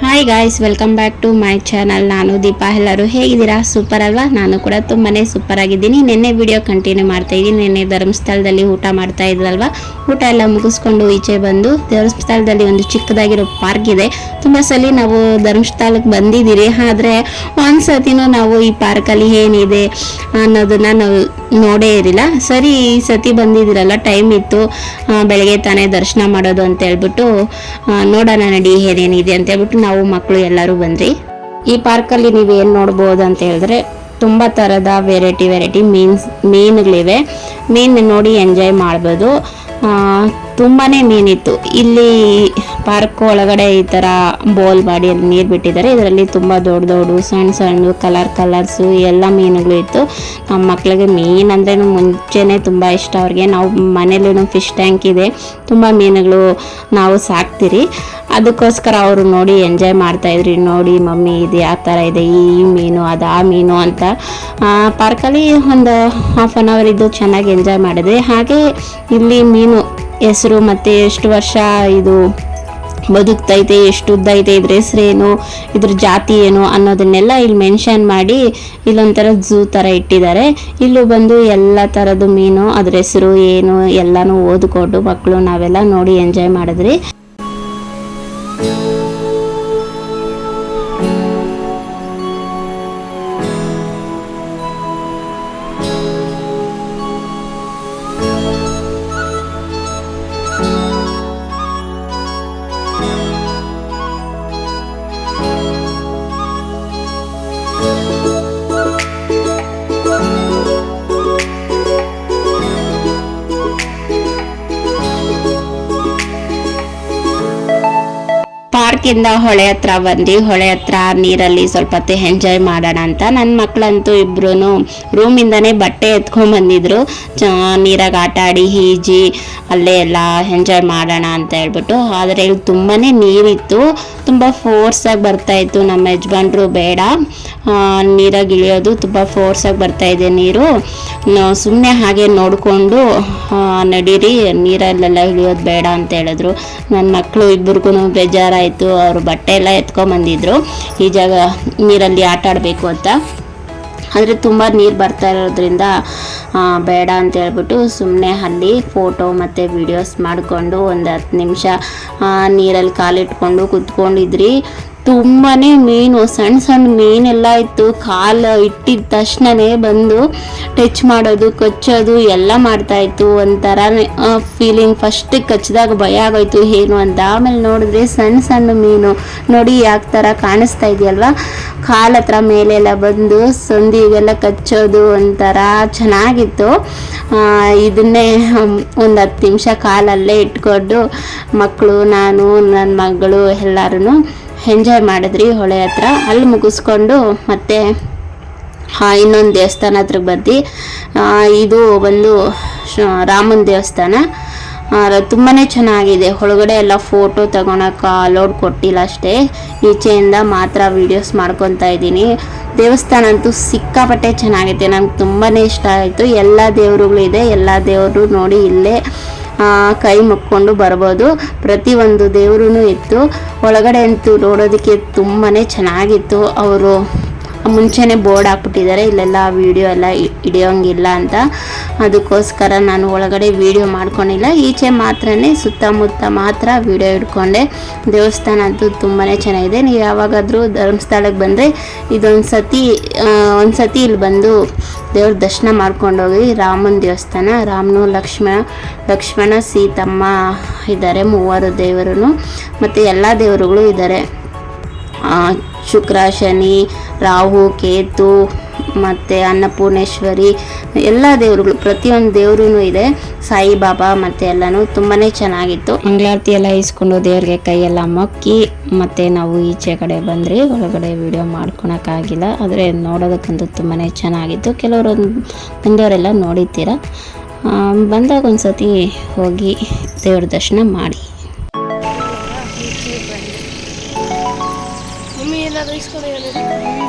Hi guys, welcome back to my channel. ನಾನು ದೀಪಾ. ಎಲ್ಲರೂ ಹೇಗಿದ್ದೀರಾ? ಸೂಪರ್ ಅಲ್ವಾ? ನಾನು ಕೂಡ ತುಂಬಾ ಸೂಪರ್ ಆಗಿದ್ದೀನಿ. ನಿನ್ನೆ ವಿಡಿಯೋ ಕಂಟಿನ್ಯೂ ಮಾಡ್ತಾ ಇದ್ದೀನಿ. ನಿನ್ನೆ ಧರ್ಮಸ್ಥಳದಲ್ಲಿ ಊಟ ಮಾಡ್ತಾ ಇದ್ವಲ್ವಾ, ಊಟ ಎಲ್ಲ ಮುಗಿಸ್ಕೊಂಡು ಈಚೆ ಬಂದು ಧರ್ಮಸ್ಥಳದಲ್ಲಿ ಒಂದು ಚಿಕ್ಕದಾಗಿರೋ ಪಾರ್ಕ್ ಇದೆ. ತುಂಬ ಸಲ ನಾವು ಧರ್ಮಸ್ಥಳಕ್ಕೆ ಬಂದಿದ್ದೀರಿ, ಆದರೆ ಒಂದ್ಸತಿನೂ ನಾವು ಈ ಪಾರ್ಕಲ್ಲಿ ಏನಿದೆ ಅನ್ನೋದನ್ನ ನಾವು ನೋಡೇ ಇರಲಿಲ್ಲ. ಸರಿ, ಈ ಸತಿ ಬಂದಿದ್ದೀರಲ್ಲ, ಟೈಮ್ ಇತ್ತು, ಬೆಳಗ್ಗೆ ತಾನೇ ದರ್ಶನ ಮಾಡೋದು ಅಂತ ಹೇಳ್ಬಿಟ್ಟು ನೋಡೋಣ ನಡಿ ಏನೇನಿದೆ ಅಂತ ಹೇಳ್ಬಿಟ್ಟು ನಾವು ಮಕ್ಕಳು ಎಲ್ಲರೂ ಬಂದ್ರಿ. ಈ ಪಾರ್ಕಲ್ಲಿ ನೀವು ಏನು ನೋಡ್ಬೋದು ಅಂತ ಹೇಳಿದ್ರೆ, ತುಂಬ ಥರದ ವೆರೈಟಿ ಮೀನುಗಳಿವೆ. ಮೀನು ನೋಡಿ ಎಂಜಾಯ್ ಮಾಡ್ಬೋದು. ತುಂಬಾ ಮೀನಿತ್ತು ಇಲ್ಲಿ ಪಾರ್ಕ್ ಒಳಗಡೆ. ಈ ಥರ ಬೋಲ್ ಬಾಡಿಯಲ್ಲಿ ನೀರು ಬಿಟ್ಟಿದ್ದಾರೆ. ಇದರಲ್ಲಿ ತುಂಬ ದೊಡ್ಡ ಸಣ್ಣ ಕಲರ್ಸು ಎಲ್ಲ ಮೀನುಗಳು ಇತ್ತು. ನಮ್ಮ ಮಕ್ಕಳಿಗೆ ಮೀನು ಅಂದ್ರೆ ಮುಂಚೆನೇ ತುಂಬ ಇಷ್ಟ ಅವ್ರಿಗೆ. ನಾವು ಮನೇಲೂ ಫಿಶ್ ಟ್ಯಾಂಕ್ ಇದೆ, ತುಂಬ ಮೀನುಗಳು ನಾವು ಸಾಕ್ತೀರಿ. ಅದಕ್ಕೋಸ್ಕರ ಅವರು ನೋಡಿ ಎಂಜಾಯ್ ಮಾಡ್ತಾಯಿದ್ರಿ. ನೋಡಿ ಮಮ್ಮಿ ಇದು ಯಾವ ಥರ ಇದೆ, ಈ ಮೀನು ಅದು ಆ ಮೀನು ಅಂತ. ಪಾರ್ಕಲ್ಲಿ ಒಂದು ಹಾಫ್ ಆನ್ ಅವರ್ ಇದ್ದು ಚೆನ್ನಾಗಿ ಎಂಜಾಯ್ ಮಾಡಿದ್ವಿ. ಹಾಗೆ ಇಲ್ಲಿ ಮೀನು ಹೆಸರು ಮತ್ತು ಎಷ್ಟು ವರ್ಷ ಇದು ಬದುಕ್ತೈತೆ, ಎಷ್ಟು ಉದ್ದ ಐತೆ, ಇದ್ರ ಹೆಸರೇನು, ಇದ್ರ ಜಾತಿ ಏನು ಅನ್ನೋದನ್ನೆಲ್ಲ ಇಲ್ಲಿ ಮೆನ್ಷನ್ ಮಾಡಿ ಇಲ್ಲೊಂಥರ ಝೂ ಥರ ಇಟ್ಟಿದ್ದಾರೆ. ಇಲ್ಲೂ ಬಂದು ಎಲ್ಲ ಥರದ್ದು ಮೀನು, ಅದ್ರ ಹೆಸರು ಏನು ಎಲ್ಲನೂ ಓದ್ಕೊಂಡು ಮಕ್ಕಳು ನಾವೆಲ್ಲ ನೋಡಿ ಎಂಜಾಯ್ ಮಾಡಿದ್ರಿ. ಪಾರ್ಕಿಂದ ಹೊಳೆ ಹತ್ರ ಬಂದು ಹೊಳೆ ಹತ್ರ ನೀರಲ್ಲಿ ಸ್ವಲ್ಪ ಹೊತ್ತು ಎಂಜಾಯ್ ಮಾಡೋಣ ಅಂತ ನನ್ನ ಮಕ್ಕಳಂತೂ ಇಬ್ರು ರೂಮಿಂದನೇ ಬಟ್ಟೆ ಎತ್ಕೊಂಡ್ ಬಂದಿದ್ರು. ನೀರಾಗ ಆಟ ಆಡಿ ಈಜಿ ಅಲ್ಲೇ ಎಲ್ಲ ಎಂಜಾಯ್ ಮಾಡೋಣ ಅಂತ ಹೇಳ್ಬಿಟ್ಟು. ಆದರೆ ಇಲ್ಲಿ ತುಂಬಾ ನೀರಿತ್ತು, ತುಂಬ ಫೋರ್ಸಾಗಿ ಬರ್ತಾಯಿತ್ತು. ನಮ್ಮ ಯಜಮಾನ್ರು ಬೇಡ ನೀರಾಗಿ ಇಳಿಯೋದು, ತುಂಬ ಫೋರ್ಸಾಗಿ ಬರ್ತಾಯಿದೆ ನೀರು, ಸುಮ್ಮನೆ ಹಾಗೆ ನೋಡಿಕೊಂಡು ನಡೀರಿ, ನೀರಲ್ಲೆಲ್ಲ ಇಳಿಯೋದು ಬೇಡ ಅಂತ ಹೇಳಿದ್ರು. ನನ್ನ ಮಕ್ಕಳು ಇಬ್ಬರಿಗೂ ಬೇಜಾರಾಯಿತು. ಅವರು ಬಟ್ಟೆ ಎಲ್ಲ ಎತ್ಕೊಂಬಂದಿದ್ರು ಈ ಜಾಗ ನೀರಲ್ಲಿ ಆಟ ಆಡಬೇಕು ಅಂತ. ಆದರೆ ತುಂಬ ನೀರು ಬರ್ತಾ ಇರೋದ್ರಿಂದ ಬೇಡ ಅಂತ ಹೇಳ್ಬಿಟ್ಟು ಸುಮ್ಮನೆ ಅಲ್ಲಿ ಫೋಟೋ ಮತ್ತು ವಿಡಿಯೋಸ್ ಮಾಡಿಕೊಂಡು ಒಂದು 10 ನಿಮಿಷ ನೀರಲ್ಲಿ ಕಾಲಿಟ್ಕೊಂಡು ಕೂತ್ಕೊಂಡಿದ್ರಿ. ತುಂಬಾ ಮೀನು, ಸಣ್ಣ ಮೀನೆಲ್ಲ ಇತ್ತು. ಕಾಲು ಇಟ್ಟಿದ ತಕ್ಷಣವೇ ಬಂದು ಟಚ್ ಮಾಡೋದು, ಕಚ್ಚೋದು ಎಲ್ಲ ಮಾಡ್ತಾಯಿತ್ತು. ಒಂಥರ ಫೀಲಿಂಗ್. ಫಸ್ಟಿಗೆ ಕಚ್ಚಿದಾಗ ಭಯ ಆಗೋಯ್ತು ಏನು ಅಂತ. ಆಮೇಲೆ ನೋಡಿದ್ರೆ ಸಣ್ಣ ಮೀನು ನೋಡಿ ಯಾವ ಥರ ಕಾಣಿಸ್ತಾ ಇದೆಯಲ್ವ, ಕಾಲು ಹತ್ರ ಮೇಲೆಲ್ಲ ಬಂದು ಸಂದಿಗೆಲ್ಲ ಕಚ್ಚೋದು ಒಂಥರ ಚೆನ್ನಾಗಿತ್ತು. ಇದನ್ನೇ ಒಂದು 10 ನಿಮಿಷ ಕಾಲಲ್ಲೇ ಇಟ್ಕೊಂಡು ಮಕ್ಕಳು, ನಾನು, ನನ್ನ ಮಗಳು ಎಲ್ಲರೂ ಎಂಜಾಯ್ ಮಾಡಿದ್ರಿ ಹೊಳೆ ಹತ್ರ. ಅಲ್ಲಿ ಮುಗಿಸ್ಕೊಂಡು ಮತ್ತೆ ಇನ್ನೊಂದು ದೇವಸ್ಥಾನ ಹತ್ರಕ್ಕೆ ಬಂದು, ಇದು ಒಂದು ರಾಮನ ದೇವಸ್ಥಾನ. ತುಂಬಾ ಚೆನ್ನಾಗಿದೆ. ಒಳಗಡೆ ಎಲ್ಲ ಫೋಟೋ ತಗೊಳಕ್ಕೆ ಅಲೋಡ್ ಕೊಟ್ಟಿಲ್ಲ ಅಷ್ಟೇ, ಈಚೆಯಿಂದ ಮಾತ್ರ ವೀಡಿಯೋಸ್ ಮಾಡ್ಕೊತಾ ಇದ್ದೀನಿ. ದೇವಸ್ಥಾನ ಅಂತೂ ಸಿಕ್ಕಾಪಟ್ಟೆ ಚೆನ್ನಾಗೈತೆ, ನಂಗೆ ತುಂಬಾ ಇಷ್ಟ ಆಯಿತು. ಎಲ್ಲ ದೇವರುಗಳಿದೆ, ಎಲ್ಲ ದೇವರು ನೋಡಿ ಇಲ್ಲೇ ಕೈ ಮುಕ್ಕೊಂಡು ಬರ್ಬೋದು. ಪ್ರತಿಯೊಂದು ದೇವ್ರೂ ಇತ್ತು. ಒಳಗಡೆ ಅಂತೂ ನೋಡೋದಕ್ಕೆ ತುಂಬಾ ಚೆನ್ನಾಗಿತ್ತು. ಅವರು ಮುಂಚೆನೇ ಬೋರ್ಡ್ ಹಾಕ್ಬಿಟ್ಟಿದ್ದಾರೆ, ಇಲ್ಲೆಲ್ಲ ವೀಡಿಯೋ ಎಲ್ಲ ಹಿಡಿಯೋಂಗಿಲ್ಲ ಅಂತ. ಅದಕ್ಕೋಸ್ಕರ ನಾನು ಒಳಗಡೆ ವೀಡಿಯೋ ಮಾಡ್ಕೊಂಡಿಲ್ಲ, ಈಚೆ ಮಾತ್ರನೇ ಸುತ್ತಮುತ್ತ ಮಾತ್ರ ವೀಡಿಯೋ ಹಿಡ್ಕೊಂಡೆ. ದೇವಸ್ಥಾನ ಅಂತೂ ತುಂಬಾ ಚೆನ್ನಾಗಿದೆ. ನೀವು ಯಾವಾಗಾದರೂ ಧರ್ಮಸ್ಥಳಕ್ಕೆ ಬಂದರೆ ಒಂದು ಸತಿ ಇಲ್ಲಿ ಬಂದು ದೇವ್ರ ದರ್ಶನ ಮಾಡ್ಕೊಂಡೋಗಿ. ರಾಮನ ದೇವಸ್ಥಾನ, ರಾಮನು ಲಕ್ಷ್ಮಣ ಸೀತಮ್ಮ ಇದ್ದಾರೆ, 3 ದೇವರು ಮತ್ತು ಎಲ್ಲ ದೇವರುಗಳು ಇದ್ದಾರೆ. ಶುಕ್ರ, ಶನಿ, ರಾಹು, ಕೇತು ಮತ್ತು ಅನ್ನಪೂರ್ಣೇಶ್ವರಿ ಎಲ್ಲ ದೇವರುಗಳು, ಪ್ರತಿಯೊಂದು ದೇವ್ರೂ ಇದೆ. ಸಾಯಿಬಾಬಾ ಮತ್ತು ಎಲ್ಲನೂ ತುಂಬಾ ಚೆನ್ನಾಗಿತ್ತು. ಮಂಗಳಾರತಿ ಎಲ್ಲ ಇಸ್ಕೊಂಡು ದೇವ್ರಿಗೆ ಕೈಯೆಲ್ಲ ಮೊಕ್ಕಿ ಮತ್ತು ನಾವು ಈಚೆ ಕಡೆ ಬಂದ್ರಿ. ಒಳಗಡೆ ವಿಡಿಯೋ ಮಾಡ್ಕೊಳಕ್ಕಾಗಿಲ್ಲ, ಆದರೆ ನೋಡೋದಕ್ಕಂತೂ ತುಂಬಾ ಚೆನ್ನಾಗಿತ್ತು. ಕೆಲವರು ಬಂದವರೆಲ್ಲ ನೋಡಿದ್ದೀರ. ಬಂದಾಗ ಒಂದು ಸತಿ ಹೋಗಿ ದೇವ್ರ ದರ್ಶನ ಮಾಡಿ.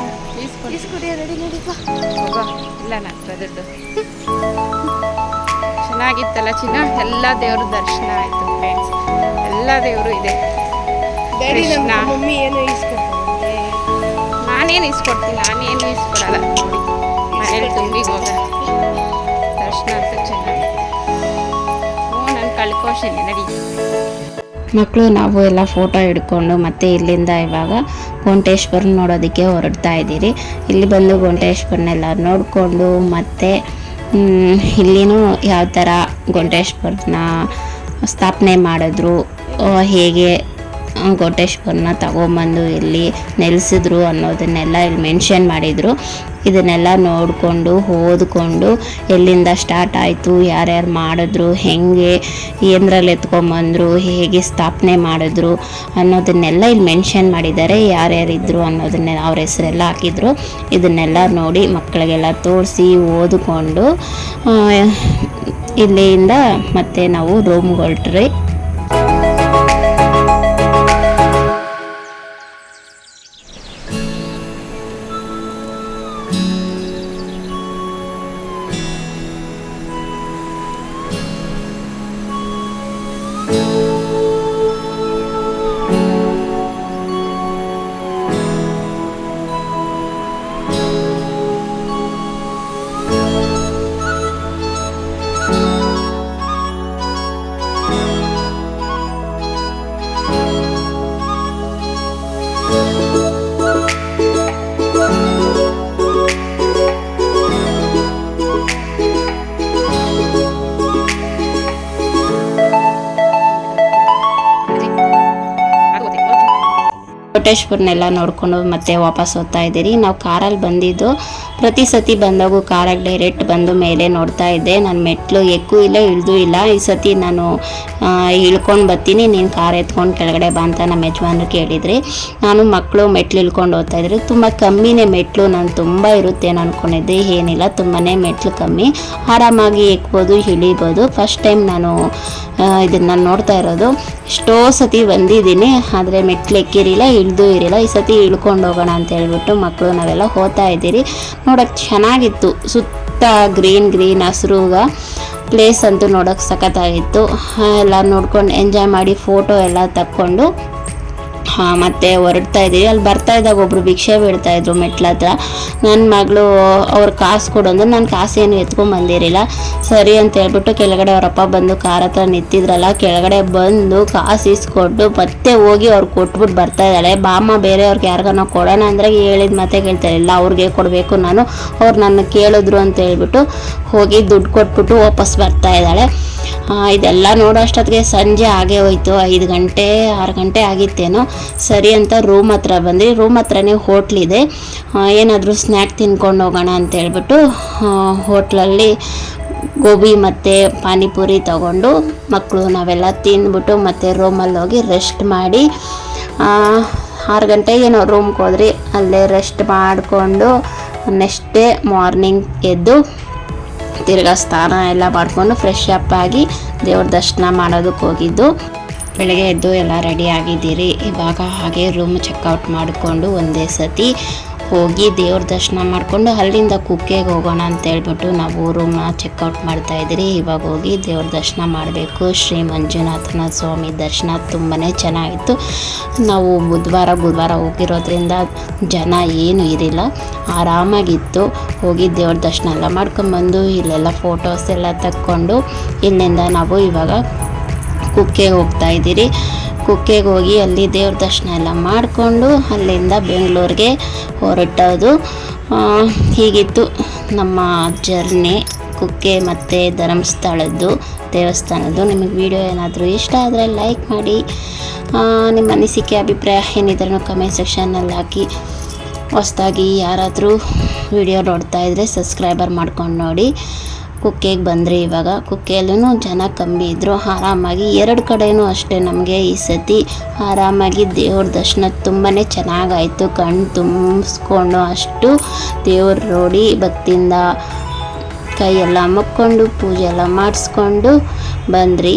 ಚೆನ್ನಾಗಿತ್ತಲ್ಲ ಚಿನ್ನ. ಎಲ್ಲ ದೇವ್ರ ದರ್ಶನ ಆಯ್ತು ಫ್ರೆಂಡ್ಸ್, ಎಲ್ಲ ದೇವರು ಇದೆ. ಡ್ಯಾಡಿ ನಮ್ಮ ಮಮ್ಮಿ ಏನೋ ನಾನು ಇಸ್ಕೊಡ್ತೀನಿ, ನಾನೇನು ಇಸ್ಕೊಡಲ್ಲ. ನೋಡಿ ಮನೇಲಿ ತುಂಬಿಗೆ ಹೋಗ ದರ್ಶನ ಅಂತ ಚೆನ್ನಾಗಿ. ನಾನು ಕಳ್ಕೊಳ್ತೀನಿ ನಡಿ. ಮಕ್ಕಳು ನಾವು ಎಲ್ಲ ಫೋಟೋ ಹಿಡ್ಕೊಂಡು ಮತ್ತೆ ಇಲ್ಲಿಂದ ಇವಾಗ ಗೋಂಟೇಶ್ವರ ನೋಡೋದಕ್ಕೆ ಹೊರಡ್ತಾ ಇದ್ದೀರಿ. ಇಲ್ಲಿ ಬಂದು ಗೋಂಟೇಶ್ವರನೆಲ್ಲ ನೋಡಿಕೊಂಡು ಮತ್ತೆ ಇಲ್ಲಿನೂ ಯಾವ ಥರ ಗೋಂಟೇಶ್ವರನ ಸ್ಥಾಪನೆ ಮಾಡಿದ್ರು, ಹೇಗೆ ಗೋಂಟೇಶ್ವರನ ತಗೊಂಬಂದು ಇಲ್ಲಿ ನೆಲೆಸಿದ್ರು ಅನ್ನೋದನ್ನೆಲ್ಲ ಇಲ್ಲಿ ಮೆನ್ಷನ್ ಮಾಡಿದರು. ಇದನ್ನೆಲ್ಲ ನೋಡಿಕೊಂಡು ಓದ್ಕೊಂಡು ಎಲ್ಲಿಂದ ಸ್ಟಾರ್ಟ್ ಆಯಿತು, ಯಾರ್ಯಾರು ಮಾಡಿದ್ರು, ಹೇಗೆ ಏನರಲ್ಲಿ ಎತ್ಕೊಂಬಂದರು, ಹೇಗೆ ಸ್ಥಾಪನೆ ಮಾಡಿದ್ರು ಅನ್ನೋದನ್ನೆಲ್ಲ ಇಲ್ಲಿ ಮೆನ್ಷನ್ ಮಾಡಿದ್ದಾರೆ. ಯಾರ್ಯಾರಿದ್ರು ಅನ್ನೋದನ್ನೆಲ್ಲ ಅವ್ರ ಹೆಸರೆಲ್ಲ ಹಾಕಿದ್ರು. ಇದನ್ನೆಲ್ಲ ನೋಡಿ ಮಕ್ಕಳಿಗೆಲ್ಲ ತೋರಿಸಿ ಓದಿಕೊಂಡು ಇಲ್ಲಿಂದ ಮತ್ತೆ ನಾವು ರೂಮ್ಗೆ ಹೊರಟ್ರಿ. ಗೋಂಟೇಶ್ವರನೆಲ್ಲ ನೋಡಿಕೊಂಡು ಮತ್ತೆ ವಾಪಸ್ ಹೋಗ್ತಾ ಇದ್ದೀರಿ. ನಾವು ಕಾರಲ್ಲಿ ಬಂದಿದ್ದು, ಪ್ರತಿ ಸತಿ ಬಂದಾಗೂ ಕಾರಾಗಿ ಡೈರೆಕ್ಟ್ ಬಂದು ಮೇಲೆ ನೋಡ್ತಾ ಇದ್ದೆ. ನಾನು ಮೆಟ್ಲು ಎಕ್ಕೂ ಇಲ್ಲ ಇಳಿದು ಇಲ್ಲ. ಈ ಸತಿ ನಾನು ಇಳ್ಕೊಂಡು ಬರ್ತೀನಿ, ನೀನು ಕಾರ್ ಎತ್ಕೊಂಡು ಕೆಳಗಡೆ ಬಾ ಅಂತ ನಮ್ಮ ಯಜಮಾನ್ರು ಕೇಳಿದ್ರಿ. ನಾನು ಮಕ್ಕಳು ಮೆಟ್ಲು ಇಳ್ಕೊಂಡು ಹೋಗ್ತಾ ಇದ್ರಿ. ತುಂಬ ಕಮ್ಮಿನೇ ಮೆಟ್ಲು, ನಾನು ತುಂಬ ಇರುತ್ತೆ ಅಂದ್ಕೊಂಡಿದ್ದೆ. ಏನಿಲ್ಲ, ತುಂಬಾ ಮೆಟ್ಲು ಕಮ್ಮಿ, ಆರಾಮಾಗಿ ಎಕ್ಬೋದು ಇಳಿಬೋದು. ಫಸ್ಟ್ ಟೈಮ್ ನಾನು ಇದನ್ನು ನೋಡ್ತಾ ಇರೋದು. ಎಷ್ಟೋ ಸತಿ ಬಂದಿದ್ದೀನಿ, ಆದರೆ ಮೆಟ್ಲು ಎಕ್ಕಿರಿಲ್ಲ, ಇಳಿದು ಇರಿಲ್ಲ. ಈ ಸತಿ ಇಳ್ಕೊಂಡು ಹೋಗೋಣ ಅಂತ ಹೇಳ್ಬಿಟ್ಟು ಮಕ್ಕಳು ನಾವೆಲ್ಲ ಹೋಗ್ತಾ ಇದ್ದೀರಿ. ನೋಡೋಕ್ಕೆ ಚೆನ್ನಾಗಿತ್ತು, ಸುತ್ತ ಗ್ರೀನ್ ಹಸಿರುಗ ಪ್ಲೇಸ್ ಅಂತೂ ನೋಡೋಕ್ಕೆ ಸಖತ್ತಾಗಿತ್ತು. ಎಲ್ಲ ನೋಡ್ಕೊಂಡು ಎಂಜಾಯ್ ಮಾಡಿ ಫೋಟೋ ಎಲ್ಲ ತಕ್ಕೊಂಡು ಮತ್ತೆ ಹೊರಡ್ತಾ ಇದ್ದೀವಿ. ಅಲ್ಲಿ ಬರ್ತಾ ಇದ್ದಾಗ ಒಬ್ಬರು ಭಿಕ್ಷೆ ಬಿಡ್ತಾಯಿದ್ರು ಮೆಟ್ಲ ಹತ್ರ. ನನ್ನ ಮಗಳು ಅವ್ರು ಕಾಸು ಕೊಡು ಅಂದ್ರೆ ನಾನು ಕಾಸೇನು ಎತ್ಕೊಂಡ್ಬಂದಿರಲಿಲ್ಲ. ಸರಿ ಅಂತ ಹೇಳ್ಬಿಟ್ಟು ಕೆಳಗಡೆ ಅವರಪ್ಪ ಬಂದು ಕಾರ್ ಹತ್ರ ನಿಂತಿದ್ರಲ್ಲ, ಕೆಳಗಡೆ ಬಂದು ಕಾಸು ಇಸ್ಕೊಟ್ಟು ಮತ್ತೆ ಹೋಗಿ ಅವ್ರು ಕೊಟ್ಬಿಟ್ಟು ಬರ್ತಾ ಇದ್ದಾಳೆ. ಬಾಮ್ಮ ಬೇರೆಯವ್ರಿಗೆ ಯಾರಿಗಾನ ಕೊಡೋಣ ಅಂದರೆ ಹೇಳಿದ ಮತ್ತೆ ಕೇಳ್ತಾರೆ, ಇಲ್ಲ ಅವ್ರಿಗೆ ಕೊಡಬೇಕು ನಾನು, ಅವ್ರು ನನ್ನ ಕೇಳಿದ್ರು ಅಂತ ಹೇಳ್ಬಿಟ್ಟು ಹೋಗಿ ದುಡ್ಡು ಕೊಟ್ಬಿಟ್ಟು ವಾಪಸ್ ಬರ್ತಾ ಇದ್ದಾಳೆ. ಇದೆಲ್ಲ ನೋಡೋ ಅಷ್ಟೊತ್ತಿಗೆ ಸಂಜೆ ಆಗೇ ಹೋಯ್ತು, 5 ಗಂಟೆ 6 ಗಂಟೆ ಆಗಿತ್ತೇನೋ. ಸರಿ ಅಂತ ರೂಮ್ ಹತ್ರ ಬಂದ್ರಿ. ರೂಮ್ ಹತ್ರನೇ ಹೋಟ್ಲಿದೆ, ಏನಾದರೂ ಸ್ನ್ಯಾಕ್ ತಿನ್ಕೊಂಡು ಹೋಗೋಣ ಅಂತ ಹೇಳ್ಬಿಟ್ಟು ಹೋಟ್ಲಲ್ಲಿ ಗೋಬಿ ಮತ್ತು ಪಾನಿಪುರಿ ತಗೊಂಡು ಮಕ್ಕಳು ನಾವೆಲ್ಲ ತಿಂದ್ಬಿಟ್ಟು ಮತ್ತೆ ರೂಮಲ್ಲಿ ಹೋಗಿ ರೆಸ್ಟ್ ಮಾಡಿ 6 ಗಂಟೆಗೆ ನಾವು ರೂಮ್ಗೆ ಹೋದ್ರಿ. ಅಲ್ಲೇ ರೆಸ್ಟ್ ಮಾಡಿಕೊಂಡು ನೆಕ್ಸ್ಟ್ ಡೇ ಮಾರ್ನಿಂಗ್ ಎದ್ದು ತಿರ್ಗಾ ಸ್ನಾನ ಎಲ್ಲ ಮಾಡಿಕೊಂಡು ಫ್ರೆಶ್ ಅಪ್ ಆಗಿ ದೇವ್ರ ದರ್ಶನ ಮಾಡೋದಕ್ಕೆ ಹೋಗಿದ್ದು. ಬೆಳಗ್ಗೆ ಎದ್ದು ಎಲ್ಲ ರೆಡಿ ಆಗಿದ್ದೀರಿ. ಇವಾಗ ಹಾಗೆ ರೂಮ್ ಚೆಕ್ಔಟ್ ಮಾಡಿಕೊಂಡು ಒಂದೇ ಸತಿ ಹೋಗಿ ದೇವ್ರ ದರ್ಶನ ಮಾಡಿಕೊಂಡು ಅಲ್ಲಿಂದ ಕುಕ್ಕೆಗೆ ಹೋಗೋಣ ಅಂತ ಹೇಳ್ಬಿಟ್ಟು ನಾವು ರೂಮ್ನ ಚೆಕ್ಔಟ್ ಮಾಡ್ತಾಯಿದ್ದೀರಿ. ಇವಾಗ ಹೋಗಿ ದೇವ್ರ ದರ್ಶನ ಮಾಡಬೇಕು. ಶ್ರೀ ಮಂಜುನಾಥನ ಸ್ವಾಮಿ ದರ್ಶನ ತುಂಬಾ ಚೆನ್ನಾಗಿತ್ತು. ನಾವು ಬುಧವಾರ ಹೋಗಿರೋದ್ರಿಂದ ಜನ ಏನು ಇರಿಲ್ಲ, ಆರಾಮಾಗಿತ್ತು. ಹೋಗಿ ದೇವ್ರ ದರ್ಶನ ಎಲ್ಲ ಮಾಡ್ಕೊಂಬಂದು ಇಲ್ಲೆಲ್ಲ ಫೋಟೋಸ್ ಎಲ್ಲ ತಕ್ಕೊಂಡು ಇಲ್ಲಿಂದ ನಾವು ಇವಾಗ ಕುಕ್ಕೆಗೆ ಹೋಗ್ತಾ ಇದ್ದೀರಿ. ಕುಕ್ಕೆಗೆ ಹೋಗಿ ಅಲ್ಲಿ ದೇವ್ರ ದರ್ಶನ ಎಲ್ಲ ಮಾಡಿಕೊಂಡು ಅಲ್ಲಿಂದ ಬೆಂಗಳೂರಿಗೆ ಹೊರಟೋದು. ಹೀಗಿತ್ತು ನಮ್ಮ ಜರ್ನಿ ಕುಕ್ಕೆ ಮತ್ತು ಧರ್ಮಸ್ಥಳದ್ದು ದೇವಸ್ಥಾನದ್ದು. ನಿಮಗೆ ವಿಡಿಯೋ ಏನಾದರೂ ಇಷ್ಟ ಆದರೆ ಲೈಕ್ ಮಾಡಿ, ನಿಮ್ಮ ಅನಿಸಿಕೆ ಅಭಿಪ್ರಾಯ ಏನಿದ್ರೂ ಕಮೆಂಟ್ ಸೆಕ್ಷನ್ನಲ್ಲಿ ಹಾಕಿ. ಹೊಸದಾಗಿ ಯಾರಾದರೂ ವಿಡಿಯೋ ನೋಡ್ತಾ ಇದ್ದರೆ ಸಬ್ಸ್ಕ್ರೈಬರ್ ಮಾಡ್ಕೊಂಡು ನೋಡಿ. ಕುಕ್ಕೆಗೆ ಬಂದರೆ ಇವಾಗ ಕುಕ್ಕೆಯಲ್ಲೂ ಜನ ಕಮ್ಮಿ ಇದ್ದರು. ಆರಾಮಾಗಿ 2 ಕಡೆಯೂ ಅಷ್ಟೇ ನಮಗೆ ಈ ಸತಿ ಆರಾಮಾಗಿ ದೇವ್ರ ದರ್ಶನ ತುಂಬಾ ಚೆನ್ನಾಗಾಯಿತು. ಕಣ್ಣು ತುಂಬಿಸ್ಕೊಂಡು ಅಷ್ಟು ದೇವ್ರ ನೋಡಿ ಭಕ್ತಿಯಿಂದ ಕೈಯೆಲ್ಲ ಮುಕ್ಕೊಂಡು ಪೂಜೆ ಎಲ್ಲ ಮಾಡಿಸ್ಕೊಂಡು ಬಂದ್ರಿ.